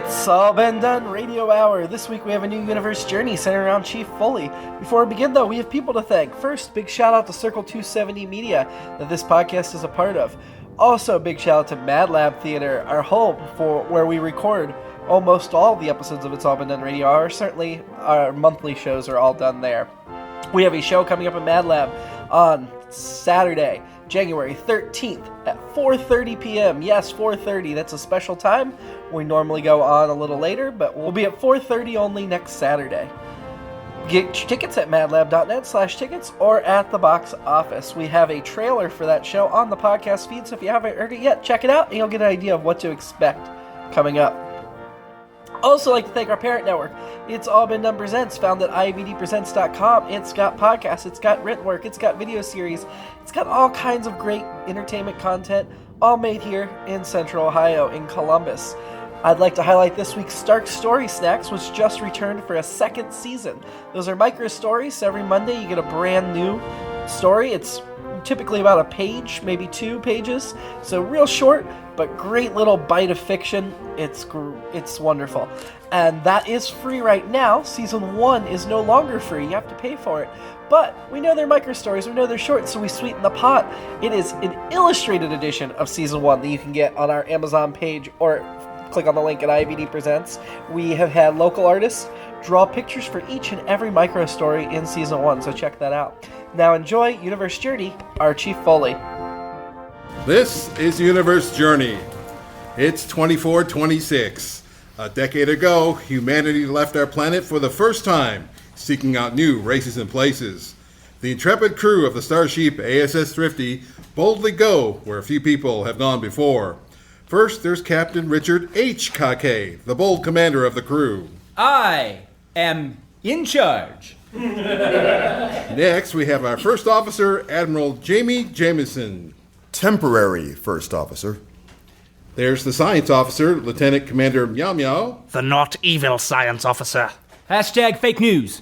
It's all been done, Radio Hour. This week we have a new universe journey centered around Chief Foley. Before we begin, though, we have people to thank. First, big shout out to Circle 270 Media that this podcast is a part of. Also, big shout out to MadLab Theater, our home for where we record almost all the episodes of It's All Been Done Radio Hour. Certainly, our monthly shows are all done there. We have a show coming up at MadLab on Saturday, January 13th at 4:30 p.m. Yes, 4:30. That's a special time. We normally go on a little later, but we'll be at 4:30 only next Saturday. Get your tickets at madlab.net/tickets or at the box office. We have a trailer for that show on the podcast feed, so if you haven't heard it yet, check it out and you'll get an idea of what to expect coming up. Also like to thank our parent network, It's All Been Done Presents, found at IABDpresents.com. It's got podcasts, it's got written work, it's got video series, it's got all kinds of great entertainment content, all made here in Central Ohio, in Columbus. I'd like to highlight this week's Stark Story Snacks, which just returned for a second season. Those are micro stories, so every Monday you get a brand new story. It's typically about a page, maybe 2 pages, so real short, but great little bite of fiction. It's wonderful. And that is free right now. Season 1 is no longer free. You have to pay for it. But we know they're micro stories, we know they're short, so we sweeten the pot. It is an illustrated edition of Season 1 that you can get on our Amazon page or click on the link at IABD Presents. We have had local artists draw pictures for each and every micro story in Season 1, so check that out. Now enjoy Universe Journey, our Chief Foley. This is Universe Journey. It's 2426. A decade ago, humanity left our planet for the first time, seeking out new races and places. The intrepid crew of the starship ASS Thrifty boldly go where few people have gone before. First, there's Captain Richard H. Kahkay, the bold commander of the crew. I am in charge. Next, we have our first officer, Admiral Jamieson. Temporary first officer. There's the science officer, Lieutenant Commander Meow Meow. The not evil science officer. Hashtag fake news.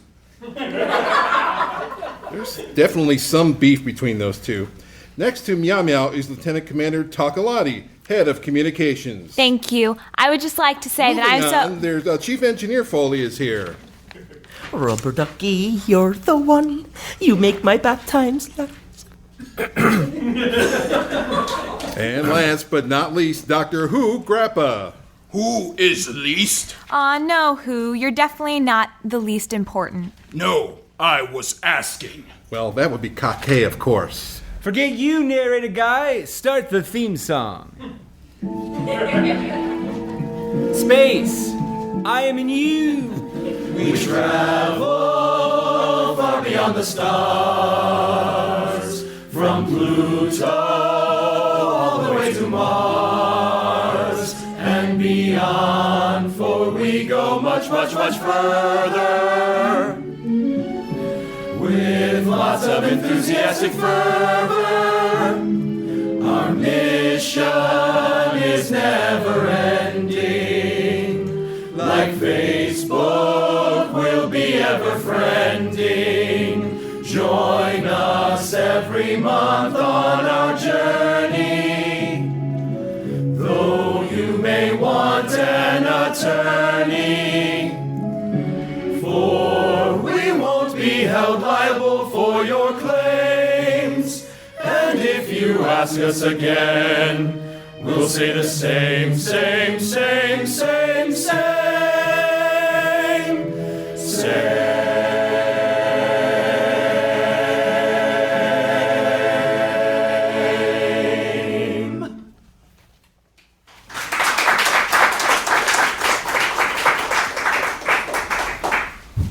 There's definitely some beef between those two. Next to Meow Meow is Lieutenant Commander Tokaladie, head of communications. Thank you. I would just like to say that I'm so... There's Chief Engineer Foley is here. Rubber ducky, you're the one. You make my bath times last. And last but not least, Dr. Who Grappa. Who is least? No, Who. You're definitely not the least important. No, I was asking. Well, that would be Kahkay, of course. Forget you, narrator guy. Start the theme song. Space, I am in you. We travel far beyond the stars, from Pluto all the way to Mars and beyond, for we go much, much, much further. With lots of enthusiastic fervor, our mission is never ending. Like Facebook, we'll be ever friending. Join us every month on our journey. Though you may want an attorney, for we won't be held liable for your claims. And if you ask us again, we'll say the same.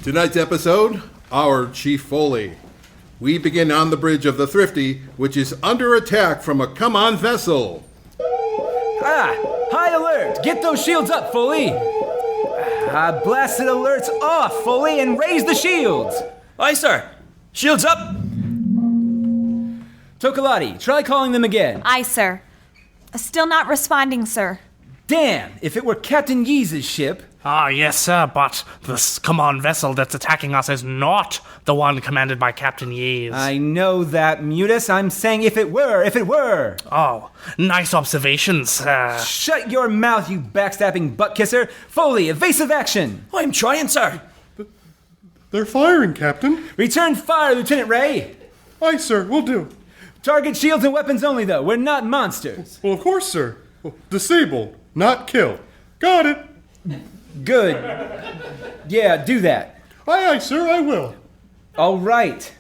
Tonight's episode, our Chief Foley. We begin on the bridge of the Thrifty, which is under attack from a come-on vessel. High alert! Get those shields up, Foley! Blasted alerts off, Foley, and raise the shields! Aye, sir. Shields up! Tokaladie, try calling them again. Aye, sir. Still not responding, sir. Damn, if it were Captain Yee's ship, Ah, yes, sir, but this command vessel that's attacking us is not the one commanded by Captain Yees. I know that, Mutus. I'm saying if it were. Oh, nice observation, sir. Shut your mouth, you backstabbing butt kisser. Foley, evasive action. I'm trying, sir. They're firing, Captain. Return fire, Lieutenant Ray. Aye, sir, will do. Target shields and weapons only, though. We're not monsters. Well, of course, sir. Disable, not kill. Got it. Good. Yeah, do that. Aye, sir, I will. All right.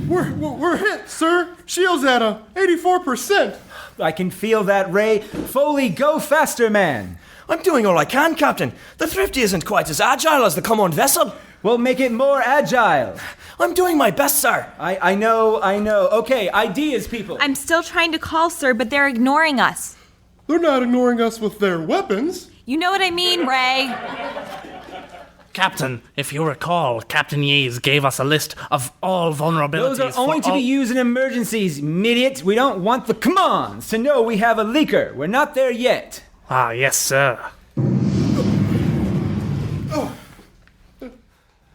We're hit, sir. Shield's at 84%. I can feel that, Ray. Foley, go faster, man. I'm doing all I can, Captain. The Thrifty isn't quite as agile as the command vessel. We'll make it more agile. I'm doing my best, sir. I know. Okay, ideas, people. I'm still trying to call, sir, but they're ignoring us. They're not ignoring us with their weapons. You know what I mean, Ray. Captain, if you recall, Captain Yees gave us a list of all vulnerabilities. Those are only to be used in emergencies, idiot. We don't want the commands to know we have a leaker. We're not there yet. Ah, yes, sir.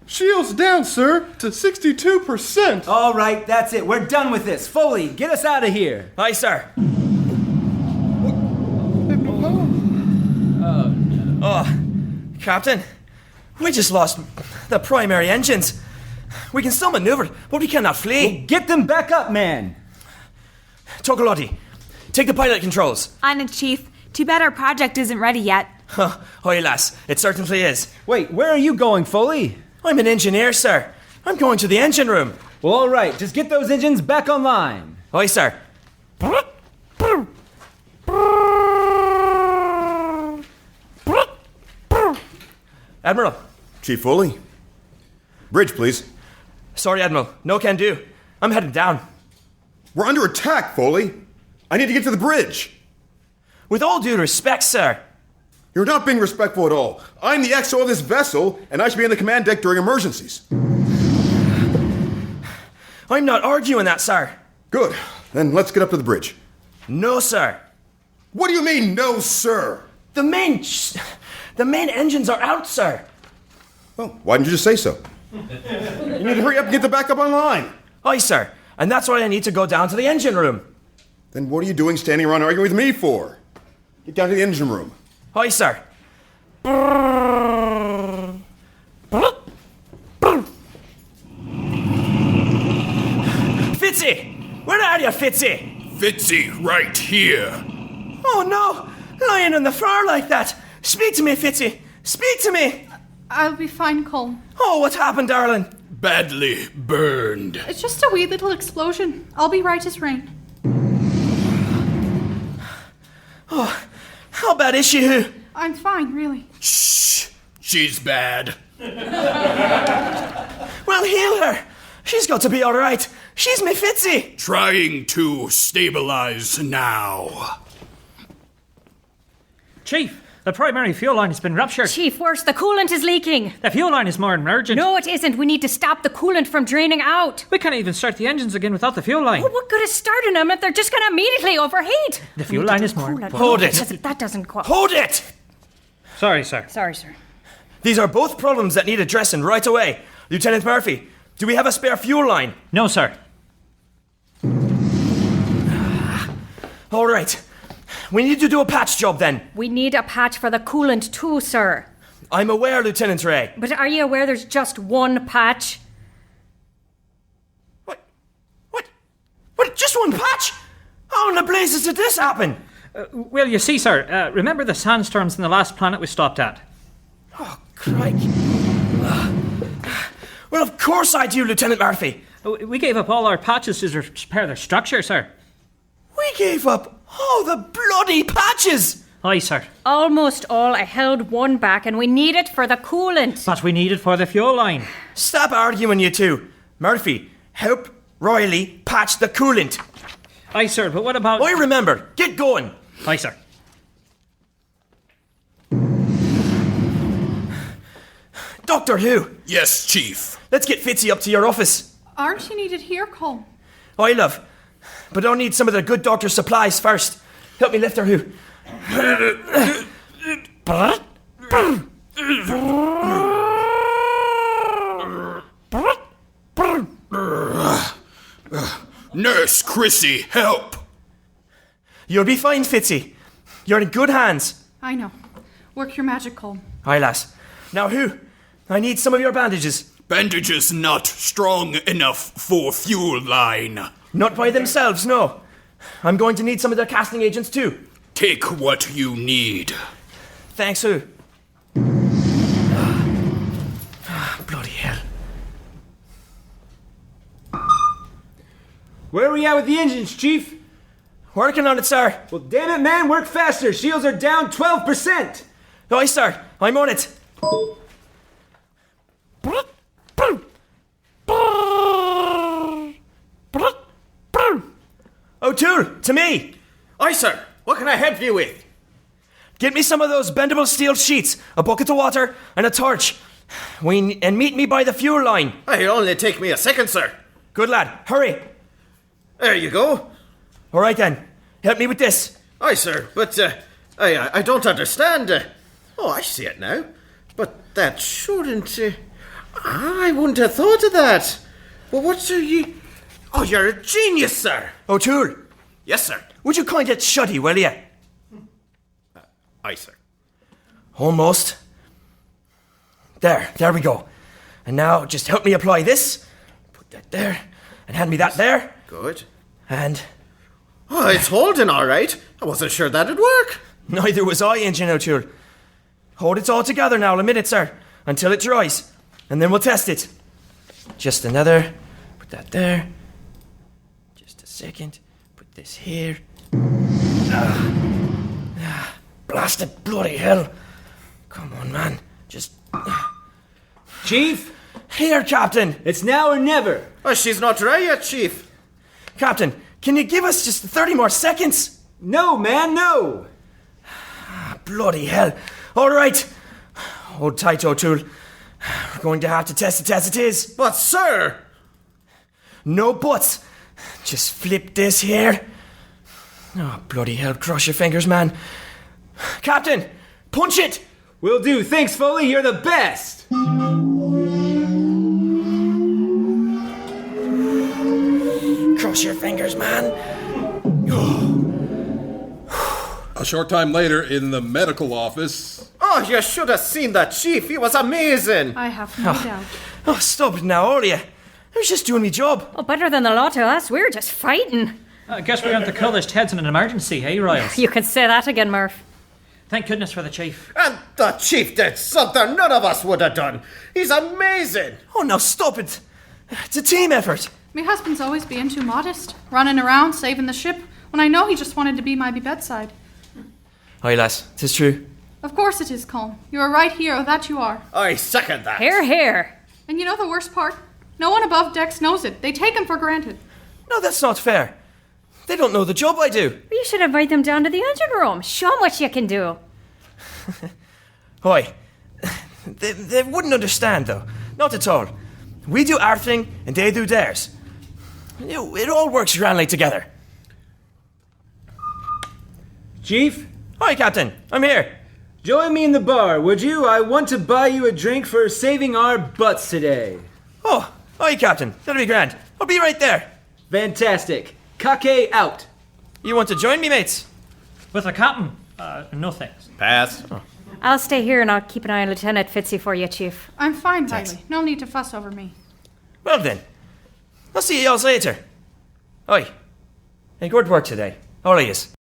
Shield's down, sir, to 62%. All right, that's it. We're done with this. Foley, get us out of here. Aye, sir. Oh, Captain, we just lost the primary engines. We can still maneuver, but we cannot flee. Well, get them back up, man. Tokaladie, take the pilot controls. On it, Chief. Too bad our project isn't ready yet. Oh, lass, it certainly is. Wait, where are you going, Foley? I'm an engineer, sir. I'm going to the engine room. Well, all right, just get those engines back online. Aye, sir. Admiral. Chief Foley. Bridge, please. Sorry, Admiral. No can do. I'm heading down. We're under attack, Foley. I need to get to the bridge. With all due respect, sir. You're not being respectful at all. I'm the XO of this vessel, and I should be on the command deck during emergencies. I'm not arguing that, sir. Good. Then let's get up to the bridge. No, sir. What do you mean, no, sir? The main engines are out, sir. Well, why didn't you just say so? You need to hurry up and get the backup online. Aye, sir. And that's why I need to go down to the engine room. Then what are you doing standing around arguing with me for? Get down to the engine room. Aye, sir. Fitzy! Where are you, Fitzy? Fitzy, right here. Oh, no! Lying on the floor like that! Speak to me, Fitzy! Speak to me! I'll be fine, Cole. Oh, what happened, darling? Badly burned. It's just a wee little explosion. I'll be right as rain. Oh, how bad is she, Who? I'm fine, really. Shh. She's bad. Well, heal her. She's got to be all right. She's me Fitzy. Trying to stabilize now. Chief, the primary fuel line has been ruptured. Chief, worse, the coolant is leaking. The fuel line is more urgent. No, it isn't. We need to stop the coolant from draining out. We can't even start the engines again without the fuel line. Well, what good is starting them if they're just going to immediately overheat? The fuel line is more... Hold it. That doesn't quite... Hold it! Sorry, sir. Sorry, sir. These are both problems that need addressing right away. Lieutenant Murphy, do we have a spare fuel line? No, sir. All right. We need to do a patch job then. We need a patch for the coolant too, sir. I'm aware, Lieutenant Ray. But are you aware there's just one patch? What? Just one patch? How in the blazes did this happen? Well, you see, sir, remember the sandstorms in the last planet we stopped at? Oh, crikey. Well, of course I do, Lieutenant Murphy. We gave up all our patches to repair their structure, sir. We gave up all the bloody patches! Aye, sir. Almost all. I held one back and we need it for the coolant. But we need it for the fuel line. Stop arguing, you two. Murphy, help Riley patch the coolant. Aye, sir, but what about... I remember. Get going. Aye, sir. Doctor Who? Yes, Chief. Let's get Fitzy up to your office. Aren't you needed here, Cole? I love. But I'll need some of the good doctor's supplies first. Help me lift her, Who. Nurse Chrissy, help! You'll be fine, Fitzy. You're in good hands. I know. Work your magic, Cole. Aye, lass. Now who? I need some of your bandages. Bandages not strong enough for fuel line. Not by themselves, no. I'm going to need some of their casting agents too. Take what you need. Thanks, who? Bloody hell. Where are we at with the engines, Chief? Working on it, sir. Well, damn it, man, work faster. Shields are down 12%. Aye, sir. I'm on it. O'Toole, to me. Aye, sir. What can I help you with? Get me some of those bendable steel sheets, a bucket of water, and a torch. And meet me by the fuel line. It'll only take me a second, sir. Good lad. Hurry. There you go. All right then. Help me with this. Aye, sir. But I don't understand. I see it now. But that shouldn't. I wouldn't have thought of that. Well, what's you? Oh, you're a genius, sir. O'Toole. Yes, sir. Would you kind of shuddy, will you? Aye, sir. Almost. There we go. And now just help me apply this. Put that there. And hand me that there. Good. And... Oh, it's holding all right. I wasn't sure that'd work. Neither was I, Engine O'Toole. Hold it all together now a minute, sir. Until it dries. And then we'll test it. Just another. Put that there. Just a second. Put this here. Blasted bloody hell. Come on, man. Just... Chief? Here, Captain. It's now or never. Oh, she's not dry yet, Chief. Captain, can you give us just 30 more seconds? No, man, no. Bloody hell. All right. Hold tight, O'Toole. We're going to have to test it as it is. But, sir... No buts. Just flip this here. Oh, bloody hell. Cross your fingers, man. Captain, punch it. Will do. Thanks, Foley. You're the best. Cross your fingers, man. A short time later, in the medical office... Oh, you should have seen that, Chief. He was amazing. I have no doubt. Oh, stop it now, all of you. I was just doing my job. Oh, better than the lot of us. We were just fighting. I guess we're going to call this heads in an emergency, hey, Riles? You can say that again, Murph. Thank goodness for the Chief. And the Chief did something none of us would have done. He's amazing. Oh, now stop it. It's a team effort. My husband's always being too modest, running around saving the ship, when I know he just wanted to be by my bedside. Aye, lass, 'tis true. Of course it is, Colm. You're a right hero, that you are. I second that. Hear, hear. And you know the worst part? No one above decks knows it. They take him for granted. No, that's not fair. They don't know the job I do. You should invite them down to the engine room. Show them what you can do. Oi. They wouldn't understand, though. Not at all. We do our thing, and they do theirs. It all works grandly together. Chief? Hi, Captain. I'm here. Join me in the bar, would you? I want to buy you a drink for saving our butts today. Oh, hi, Captain. That'll be grand. I'll be right there. Fantastic. Kahkay out. You want to join me, mates? With the captain? No thanks. Pass. Oh. I'll stay here and I'll keep an eye on Lieutenant Fitzy for you, Chief. I'm fine, Riley. No need to fuss over me. Well then, I'll see you all later. Oi. Hey, good work today. All of yous.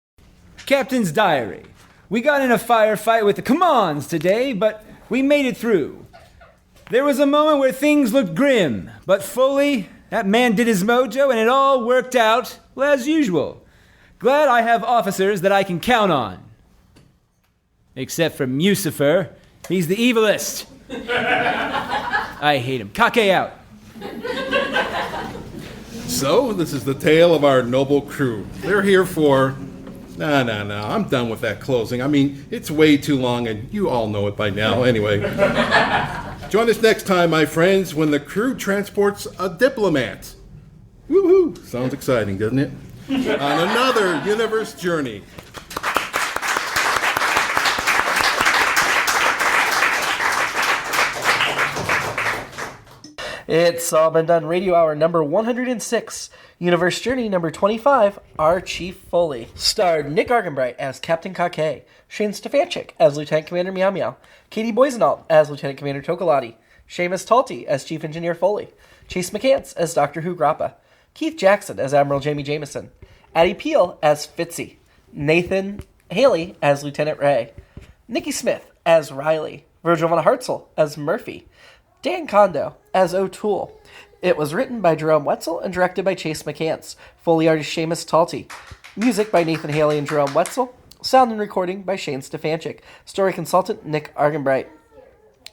Captain's diary. We got in a firefight with the Commons today, but we made it through. There was a moment where things looked grim, but Foley, that man did his mojo and it all worked out, well, as usual. Glad I have officers that I can count on. Except for Mucifer. He's the evilest. I hate him. Kahkay out. So, this is the tale of our noble crew. They're here for... No, I'm done with that closing. I mean, it's way too long and you all know it by now anyway. Join us next time, my friends, when the crew transports a diplomat. Woohoo! Sounds exciting, doesn't it? On another universe journey. It's All Been Done Radio Hour number 106, Universe Journey number 25, Our Chief Foley. Starred Nick Arganbright as Captain Kahkay, Shane Stefanchik as Lieutenant Commander Meow Meow, Katie Boissoneault as Lieutenant Commander Tokaladie, Seamus Talty as Chief Engineer Foley, Chase McCants as Doctor Who Grappa, Keith Jackson as Admiral Jamieson, Addie Peelle as Fitzy, Nathan Haley as Lieutenant Ray, Nikki Smith as Riley, Virgil von Hartzel as Murphy, Dan Condo as O'Toole. It was written by Jerome Wetzel and directed by Chase McCants. Foley artist Seamus Talty. Music by Nathan Haley and Jerome Wetzel. Sound and recording by Shane Stefanchik. Story consultant Nick Arganbright.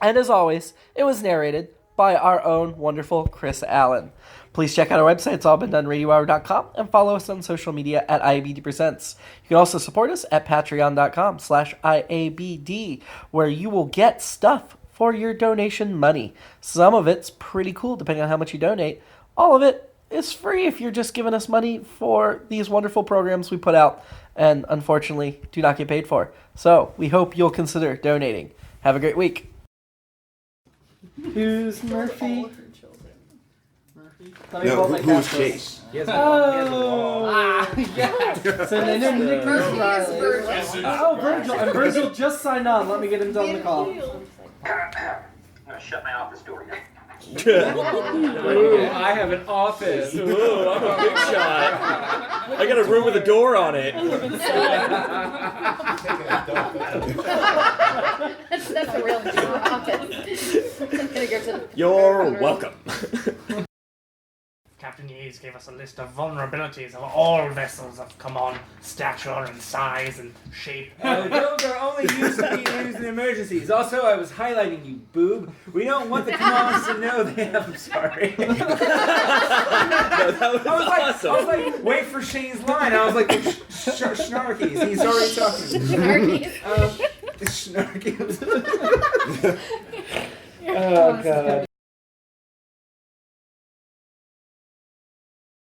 And as always, it was narrated by our own wonderful Chris Allen. Please check out our website, it's allbeendoneradiohour.com, and follow us on social media at IABD Presents. You can also support us at patreon.com/IABD, where you will get stuff for your donation money. Some of it's pretty cool depending on how much you donate. All of it is free if you're just giving us money for these wonderful programs we put out and unfortunately do not get paid for. So we hope you'll consider donating. Have a great week. Who's Murphy? No, who's Chase? Oh, yeah. So then Nick is Riley. Oh, Virgil. And Virgil just signed on. Let me get him on the call. I'm gonna shut my office door now. Ooh, I have an office. Ooh, I'm a big shot. I got a room with a door on it. That's a real office. You're welcome. Captain Yates gave us a list of vulnerabilities of all vessels of common stature and size and shape. Those are only used to be used in emergencies. Also, I was highlighting you, boob. We don't want the commands to know they have... I'm sorry. No, that was awesome. I was like, wait for Shane's line. I was like, snarkies. He's already talking. Snarkies. Snarkies. Oh, God.